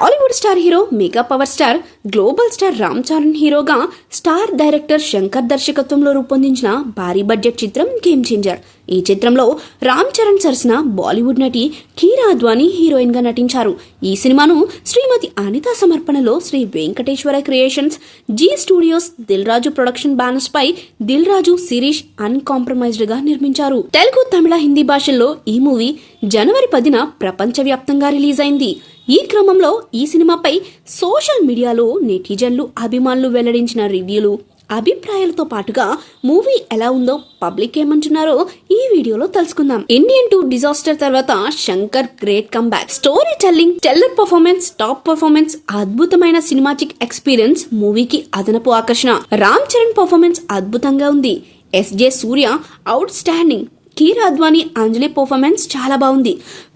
Tollywood star hero mega power star global star Ram Charan హీరోగా star director Shankar దర్శకత్వంలో రూపొందించిన భారీ బడ్జెట్ చిత్రం గేమ్ చేంజర్. ఈ చిత్రంలో రామ్ చరణ్ సరసన బాలీవుడ్ నటి కీరా అద్వానీ హీరోయిన్ గా నటించారు. ఈ సినిమాను శ్రీమతి అనిత సమర్పణలో Sri Venkateswara creations, Zee studios, Dil Raju production banners పై దిల్ రాజు, శిరీష్ అన్కాంప్రమైజ్డ్ గా నిర్మించారు. తెలుగు, తమిళ, హిందీ భాషల్లో ఈ మూవీ జనవరి 10న ప్రపంచవ్యాప్తంగా రిలీజ్ అయింది. ఈ క్రమంలో ఈ సినిమాపై సోషల్ మీడియాలో నెటిజన్లు, అభిమానులు వెల్లడించిన రివ్యూలు, అభిప్రాయాలతో పాటుగా మూవీ ఎలా ఉందో పబ్లిక్ ఏమంటున్నారో ఈ వీడియోలో తెలుసుకుందాం. ఇండియన్ 2 డిజాస్టర్ తర్వాత Shankar great comeback. Story telling, teller performance, top performance, అద్భుతమైన సినిమాటిక్ ఎక్స్పీరియన్స్ మూవీకి అదనపు ఆకర్షణ. రామ్ చరణ్ పర్ఫార్మెన్స్ అద్భుతంగా ఉంది. ఎస్జే సూర్య అవుట్ స్టాండింగ్. కీరా అద్వానీ, అంజలి పర్ఫార్మెన్స్ చాలా బాగుంది.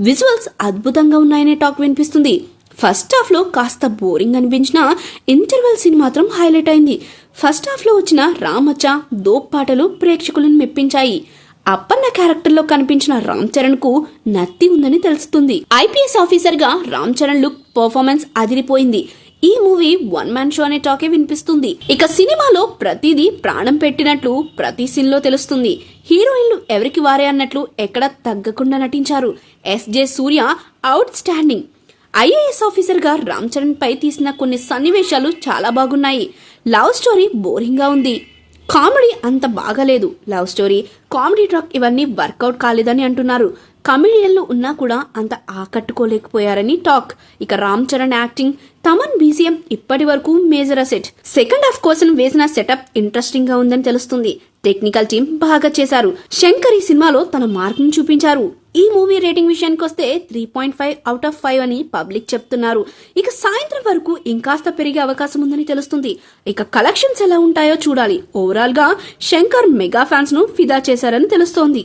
విజువల్స్ అద్భుతంగా ఉన్నాయనే టాక్ వినిపిస్తుంది. ఫస్ట్ హాఫ్ లో కాస్త బోరింగ్ అనిపించిన ఇంటర్వెల్ సీన్ మాత్రం హైలైట్ అయింది. ఫస్ట్ హాఫ్ లో వచ్చిన రామచ్చ, దోప్ పాటలు ప్రేక్షకులను మెప్పించాయి. అప్పన్న క్యారెక్టర్ లో కనిపించిన రామ్ చరణ్ కు నత్తి ఉందని తెలుస్తుంది. ఐపీఎస్ ఆఫీసర్ గా రామ్ చరణ్ లుక్, పర్ఫార్మెన్స్ అదిరిపోయింది. ఈ మూవీ వన్ మ్యాన్ షో అనే టాకే వినిపిస్తుంది. ఇక సినిమాలో ప్రతిదీ ప్రాణం పెట్టినట్లు ప్రతి సీన్ లో తెలుస్తుంది. హీరోయిన్లు ఎవరికి వారే అన్నట్లు ఎక్కడ తగ్గకుండా నటించారు. ఎస్జే సూర్య అవుట్ స్టాండింగ్. ఐఏఎస్ ఆఫీసర్ గా రామ్ చరణ్ పై తీసిన కొన్ని సన్నివేశాలు చాలా బాగున్నాయి. లవ్ స్టోరీ బోరింగ్ గా ఉంది. కామెడీ అంత బాగాలేదు. లవ్ స్టోరీ, కామెడీ ట్రాక్ ఇవన్నీ వర్కౌట్ కాలేదని అంటున్నారు. కమెడియన్లు ఉన్నా కూడా అంత ఆకట్టుకోలేకపోయారని టాక్. ఇక రామ్ చరణ్ యాక్టింగ్, తమన్ బీజిఎం ఇప్పటి వరకు మేజర్ అసెట్. సెకండ్ హాఫ్ కోసం వేసిన సెటప్ ఇంట్రెస్టింగ్ గా ఉందని తెలుస్తుంది. టెక్నికల్ టీం బాగా చేశారు. శంకర్ ఈ సినిమాలో తన మార్కును చూపించారు. ఈ మూవీ రేటింగ్ విషయానికి వస్తే 3.5 అవుట్ ఆఫ్ 5 అని పబ్లిక్ చెప్తున్నారు. ఇక సాయంత్రం వరకు ఇంకాస్త పెరిగే అవకాశం ఉందని తెలుస్తుంది. ఇక కలెక్షన్స్ ఎలా ఉంటాయో చూడాలి. ఓవరాల్ గా శంకర్ మెగా ఫ్యాన్స్ ను ఫిదా చేశారని తెలుస్తోంది.